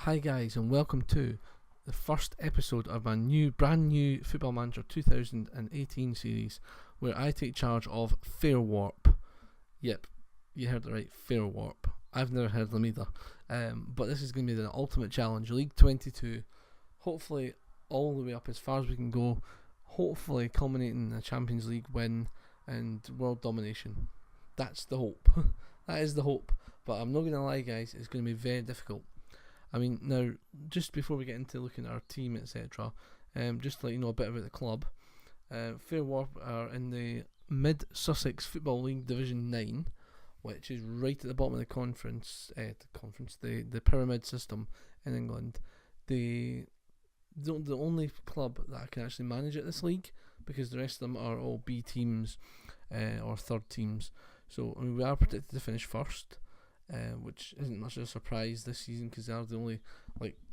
Hi guys, and welcome to the first episode of my brand new Football Manager 2018 series, where I take charge of Fairwarp. Yep, you heard it right, Fairwarp. I've never heard of them either, but this is going to be the ultimate challenge, League 22, hopefully all the way up as far as we can go, hopefully culminating in a Champions League win and world domination. That's the hope. That is the hope, but I'm not going to lie guys, it's going to be very difficult. I mean, now, just before we get into looking at our team, etc., just to let you know a bit about the club, Fairwarp are in the Mid-Sussex Football League Division 9, which is right at the bottom of the pyramid system in England. The only club that I can actually manage at this league, because the rest of them are all B teams or third teams. So I mean, we are predicted to finish first. Which isn't much of a surprise this season because they are the only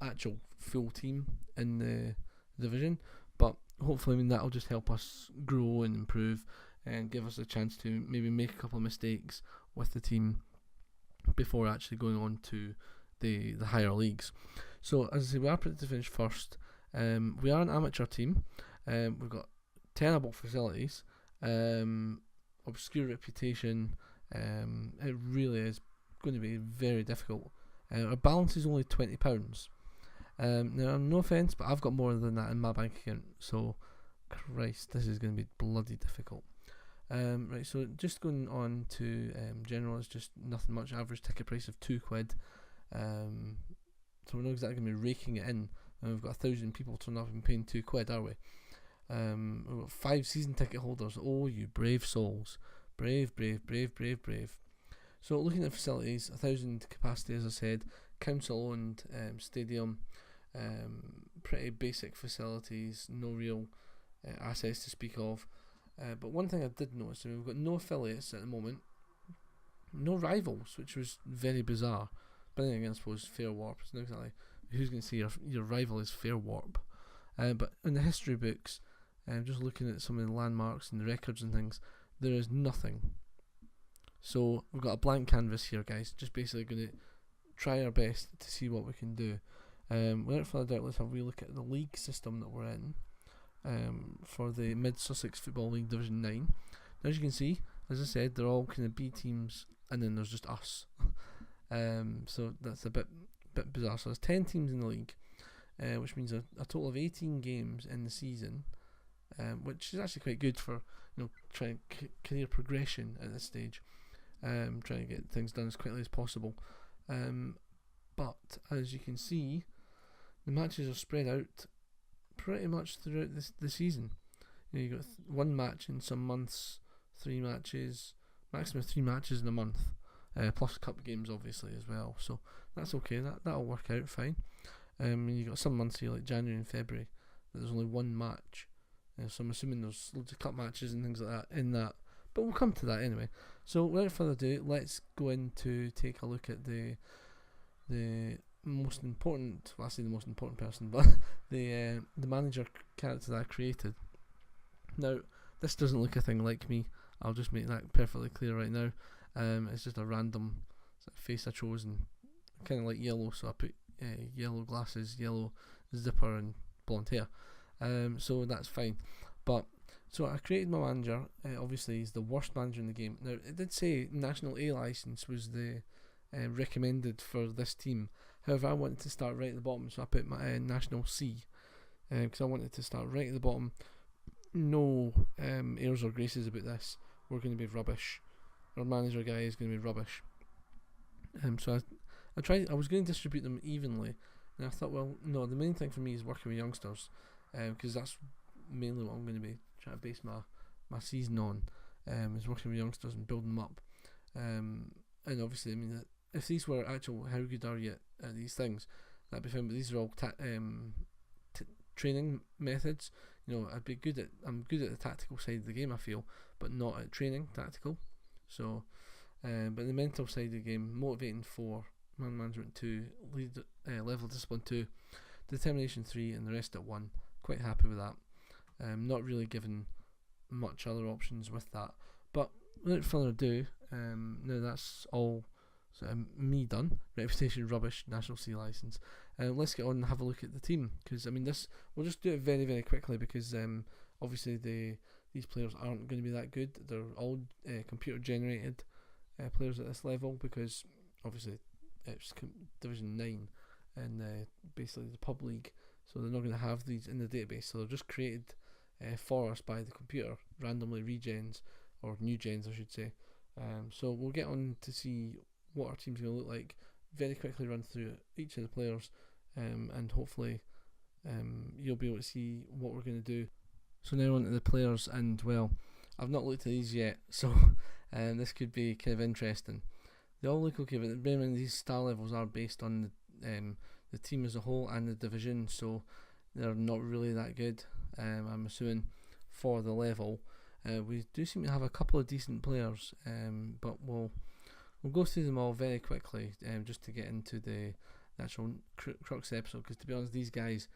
actual full team in the division, but hopefully that'll just help us grow and improve and give us a chance to maybe make a couple of mistakes with the team before actually going on to the higher leagues. So as I say, we are predicted to finish first. We are an amateur team. We've got terrible facilities, obscure reputation. It really is going to be very difficult. Our balance is only £20. Now, no offence, but I've got more than that in my bank account, so Christ, this is going to be bloody difficult. Right, so just going on to general, is just nothing much. Average ticket price of £2. So we're not exactly going to be raking it in, and we've got 1,000 people turning up and paying £2, are we? We've got 5 season ticket holders. Oh, you brave souls. Brave. So looking at facilities, 1,000 capacity, as I said, council-owned stadium, pretty basic facilities, no real assets to speak of. But one thing I did notice, we've got no affiliates at the moment, no rivals, which was very bizarre. But then again, I suppose Fairwarp, it's not exactly who's going to say your rival is Fairwarp. But in the history books, just looking at some of the landmarks and the records and things, there is nothing. So we've got a blank canvas here, guys. Just basically going to try our best to see what we can do. Without further doubt, let's have a wee look at the league system that we're in for the Mid-Sussex Football League Division 9. Now, as you can see, as I said, they're all kind of B teams, and then there's just us. So that's a bit bizarre. So there's 10 teams in the league, which means a total of 18 games in the season, which is actually quite good for trying career progression at this stage. Trying to get things done as quickly as possible. But as you can see, the matches are spread out pretty much throughout the season. You've got one match in some months, 3 matches, maximum 3 matches in a month, plus cup games obviously as well. So that's okay. That'll work out fine. And you've got some months here like January and February that there's only one match. So I'm assuming there's loads of cup matches and things like that in that. But we'll come to that anyway. So without further ado, let's go in to take a look at the most important, well I say the most important person, but the manager character that I created. Now, this doesn't look a thing like me. I'll just make that perfectly clear right now. It's just a random face I chose, and kind of like yellow, so I put yellow glasses, yellow zipper and blonde hair. So that's fine. But so I created my manager. Obviously, he's the worst manager in the game. Now, it did say National A license was the recommended for this team. However, I wanted to start right at the bottom, so I put my National C, because I wanted to start right at the bottom. No airs or graces about this. We're going to be rubbish. Our manager guy is going to be rubbish. So I was going to distribute them evenly, and I thought, well, no, the main thing for me is working with youngsters, because that's mainly what I'm going to be trying to base my season on, is working with youngsters and building them up. And obviously, I mean, if these were actual how good are you at these things, that'd be fine, but these are all training methods. I'm good at the tactical side of the game, I feel, but not at training tactical. So but the mental side of the game, motivating 4, man management 2, level discipline 2, determination 3, and the rest at 1. Quite happy with that. Not really given much other options with that. But without further ado, now that's all So me done. Reputation rubbish. National C license. Let's get on and have a look at the team, because I mean this. We'll just do it very very quickly, because obviously these players aren't going to be that good. They're all computer generated players at this level, because obviously it's Division 9 and basically the pub league, so they're not going to have these in the database. So they're just created for us by the computer, randomly regens, or new gens I should say. So we'll get on to see what our team's going to look like, very quickly run through each of the players, and hopefully you'll be able to see what we're going to do. So now on to the players, and well, I've not looked at these yet, so this could be kind of interesting. They all look okay, but bear in mind these star levels are based on the team as a whole and the division, so they're not really that good. I'm assuming for the level. We do seem to have a couple of decent players, but we'll go through them all very quickly, just to get into the actual crux episode. Because to be honest, these guys,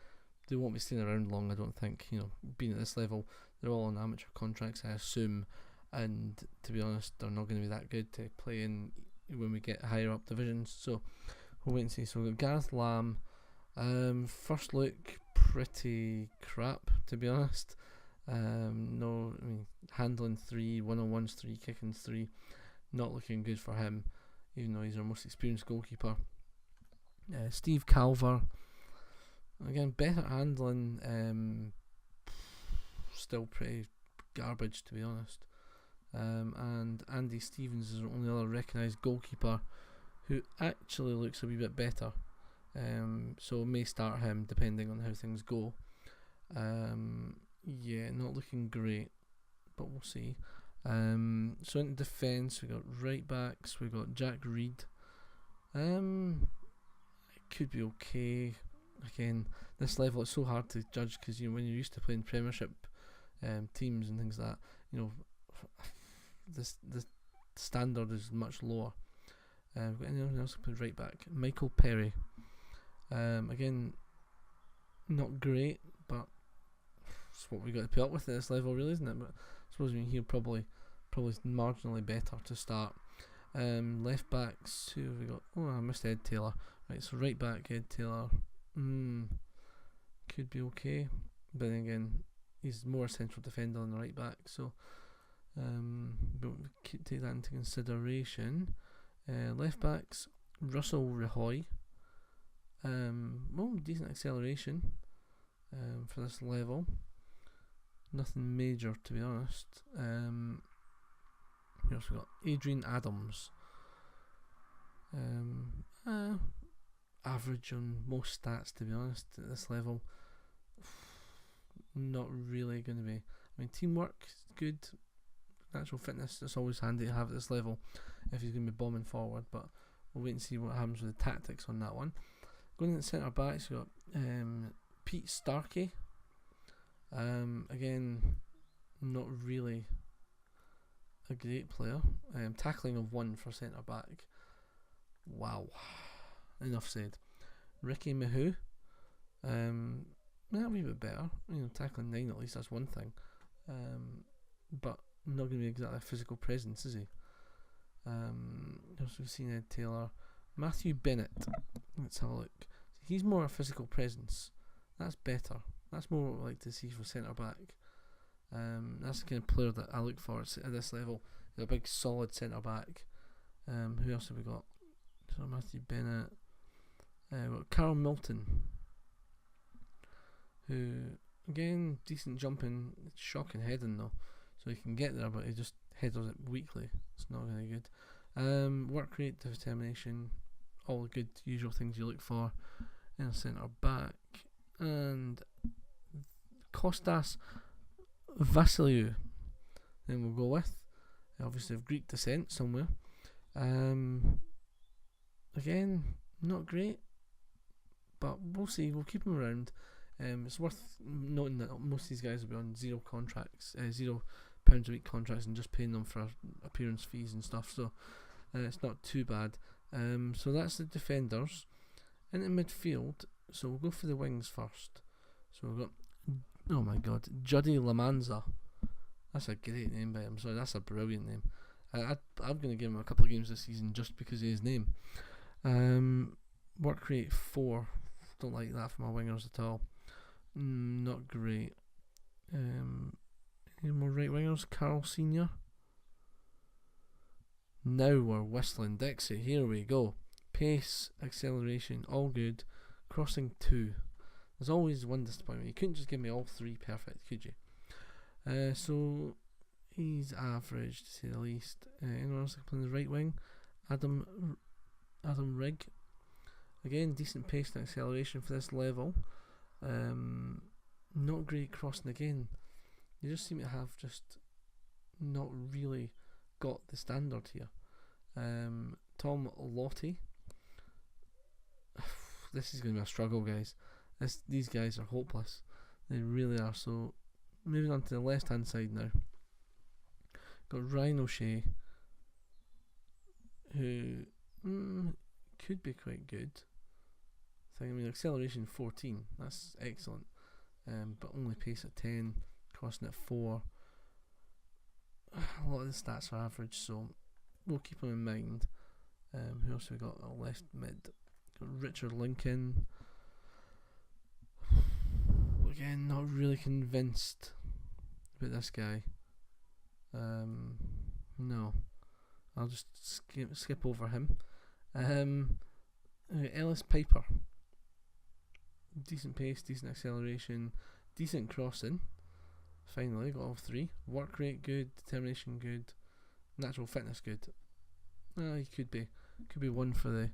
they won't be staying around long, I don't think. You know, being at this level, they're all on amateur contracts, I assume, and to be honest, they're not going to be that good to play in when we get higher up divisions. So we'll wait and see. So we've got Gareth Lamb. First look, pretty crap, to be honest. No, I mean, handling 3, 1-on-1s 3, kickings 3, not looking good for him, even though he's our most experienced goalkeeper. Steve Calver, again, better handling, still pretty garbage, to be honest. And Andy Stevens is our only other recognised goalkeeper who actually looks a wee bit better. So may start him depending on how things go. Yeah, not looking great, but we'll see. So in defence, we got right backs. We got Jack Reed. It could be okay. Again, this level it's so hard to judge, because you know, when you're used to playing Premiership teams and things like that, you know, the standard is much lower. We've got anyone else to put right back? Michael Perry. Again, not great, but it's what we got to put up with at this level, really, isn't it? But I suppose he'll probably marginally better to start. Left backs, who have we got? Oh, I missed Ed Taylor. Right, so right back, Ed Taylor. Could be okay, but then again, he's more a central defender on the right back, so but we could take that into consideration. Left backs, Russell Rahoy. Well, decent acceleration for this level. Nothing major, to be honest. We also got Adrian Adams. Average on most stats, to be honest, at this level. Not really going to be. I mean, teamwork is good. Natural fitness, it's always handy to have at this level if he's going to be bombing forward, but we'll wait and see what happens with the tactics on that one. Going into centre backs, we've got Pete Starkey. Again, not really a great player. Tackling of 1 for centre back. Wow. Enough said. Ricky Mahoo. A wee bit better. You know, tackling 9 at least, that's one thing. But not going to be exactly a physical presence, is he? Also, we've seen Ed Taylor. Matthew Bennett. Let's have a look. He's more a physical presence. That's better. That's more what I like to see for centre back. That's the kind of player that I look for at this level. He's a big solid centre back. Who else have we got? So Matthew Bennett. We've got Carl Milton, who again decent jumping, shocking heading though. So he can get there, but he just headers it weakly. It's not very good. Work rate, determination, all the good usual things you look for in a centre back. And Kostas Vassiliou, then we'll go with. Obviously of Greek descent somewhere. Again, not great, but we'll see. We'll keep him around. It's worth noting that most of these guys will be on zero contracts, £0 a week contracts, and just paying them for appearance fees and stuff. So it's not too bad. So that's the defenders. Into midfield, so we'll go for the wings first. So we've got, oh my god, Juddy Lamanza. That's a great name by him. Sorry, that's a brilliant name. I'm going to give him a couple of games this season just because of his name. Work rate 4. Don't like that for my wingers at all. Not great. Any more right wingers? Carl Senior. Now we're whistling Dixie. Here we go. Pace, acceleration, all good. Crossing 2. There's always one disappointment. You couldn't just give me all 3 perfect, could you? So he's average to say the least. Anyone else playing the right wing? Adam Rigg. Again, decent pace and acceleration for this level. Not great crossing again. You just seem to have just not really got the standard here. Tom Lottie. This is going to be a struggle, guys. These guys are hopeless. They really are. So, moving on to the left hand side now. Got Ryan O'Shea, who could be quite good. I mean, acceleration 14. That's excellent. But only pace at 10, crossing at 4. A lot of the stats are average, so we'll keep them in mind. Who else have we got? Left mid. Got Richard Lincoln. Again, not really convinced about this guy. No, I'll just skip over him. Ellis Piper. Decent pace, decent acceleration, decent crossing. Finally, got all 3. Work rate good, determination good, natural fitness good. He could be one for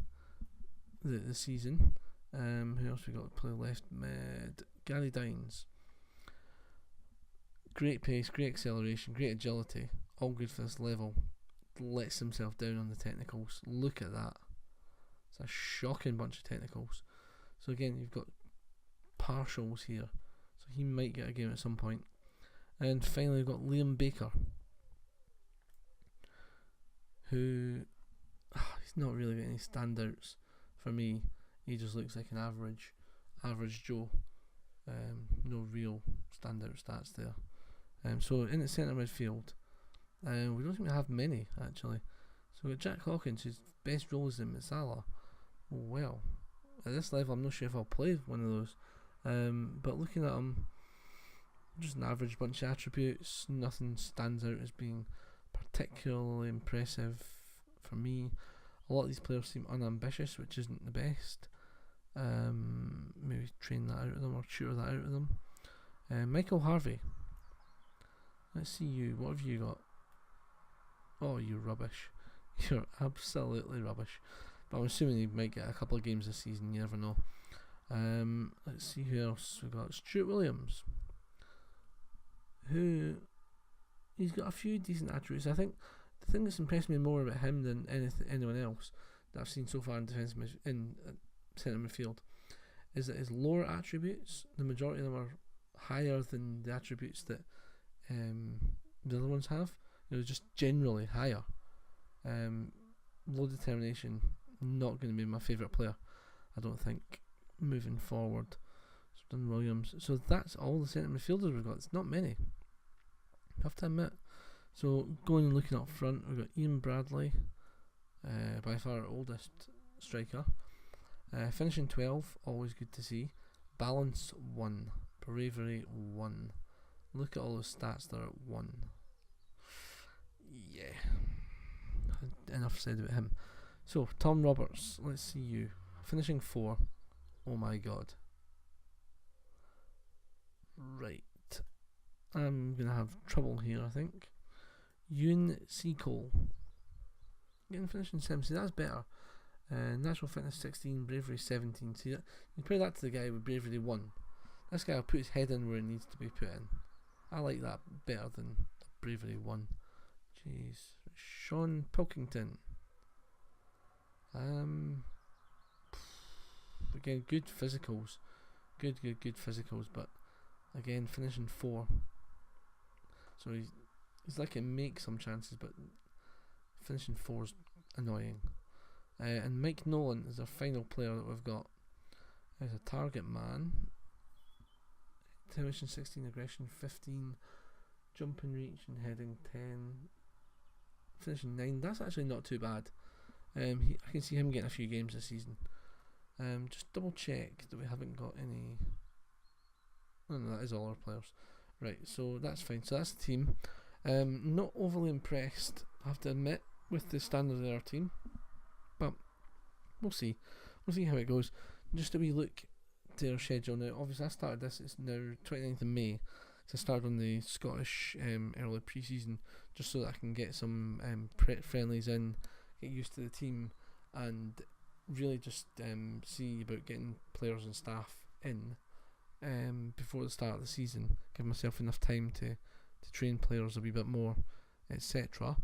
the season. Who else we got to play left mid? Gary Dines. Great pace, great acceleration, great agility, all good for this level. Lets himself down on the technicals. Look at that. It's a shocking bunch of technicals. So again, you've got partials here, so he might get a game at some point. And finally, we've got Liam Baker, who he's not really got any standouts for me. He just looks like an average Joe. No real standout stats there. So in the centre midfield, we don't seem to have many actually. So we've got Jack Hawkins, whose best role is in Mitsala. Well, at this level, I'm not sure if I'll play one of those. But looking at him, just an average bunch of attributes. Nothing stands out as being particularly impressive for me. A lot of these players seem unambitious, which isn't the best. Maybe train that out of them or tutor that out of them. Michael Harvey. Let's see you. What have you got? Oh, you're rubbish. You're absolutely rubbish. But I'm assuming he might get a couple of games this season. You never know. Let's see who else we got. Stuart Williams, who he's got a few decent attributes. I think the thing that's impressed me more about him than anyone else that I've seen so far in centre midfield is that his lower attributes, the majority of them are higher than the attributes that the other ones have. Just generally higher. Low determination, not going to be my favourite player, I don't think, moving forward. So done Williams. So that's all the centre midfielders we've got. It's not many, I have to admit. So going and looking up front, we've got Ian Bradley, by far our oldest striker. Finishing 12, always good to see. Balance 1, bravery 1. Look at all those stats that are at 1. Yeah, enough said about him. So Tom Roberts, let's see you. Finishing 4. Oh my god. Right, I'm gonna have trouble here, I think. Yoon Seacole, getting finishing 7. See, that's better. Natural fitness 16, bravery 17. See, that, you compare that to the guy with bravery 1. This guy will put his head in where it needs to be put in. I like that better than bravery 1. Jeez. Sean Pilkington. Again, good physicals. Good physicals, but again, finishing 4. So he's like to make some chances, but finishing 4 is annoying. And Mike Nolan is our final player that we've got. There's a target man. Determination 16, aggression 15, jump and reach and heading 10, finishing 9. That's actually not too bad. I can see him getting a few games this season. Just double check that we haven't got any. Oh no, that is all our players. Right, so that's fine. So that's the team. Not overly impressed, I have to admit, with the standard of our team, but we'll see. We'll see how it goes. Just a wee look to our schedule now. Obviously, I started this. It's now 29th of May. So I started on the Scottish early pre-season just so that I can get some friendlies in, get used to the team, and really just see about getting players and staff in before the start of the season. Give myself enough time to train players a wee bit more, etc.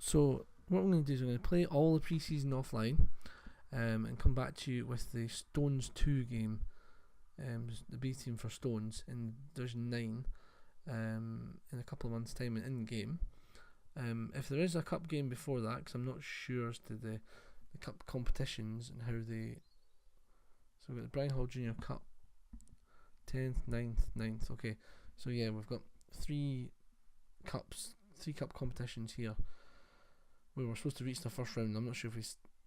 So what I'm going to do is I'm going to play all the pre-season offline and come back to you with the Stones 2 game, the B team for Stones in Division 9 in a couple of months' time in game. If there is a cup game before that, because I'm not sure as to the cup competitions and how they. So we've got the Brian Hall Junior Cup, 10th, 9th. Okay, so yeah, we've got 3 cup competitions here where we're supposed to reach the first round. I'm not sure if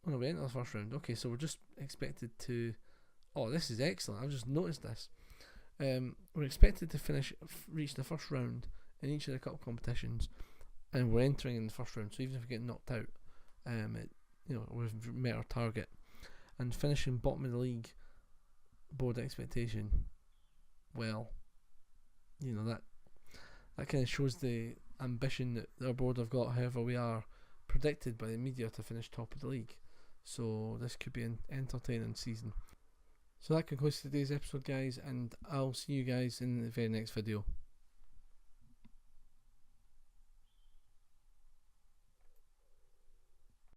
we entered the first round. Okay, so we're just expected to. Oh, this is excellent. I've just noticed this. We're expected to reach the first round in each of the cup competitions, and we're entering in the first round. So even if we get knocked out, we've met our target. And finishing bottom of the league, board expectation. Well, that kind of shows the ambition that our board have got. However, we are predicted by the media to finish top of the league, so this could be an entertaining season. So that concludes today's episode, guys, and I'll see you guys in the very next video.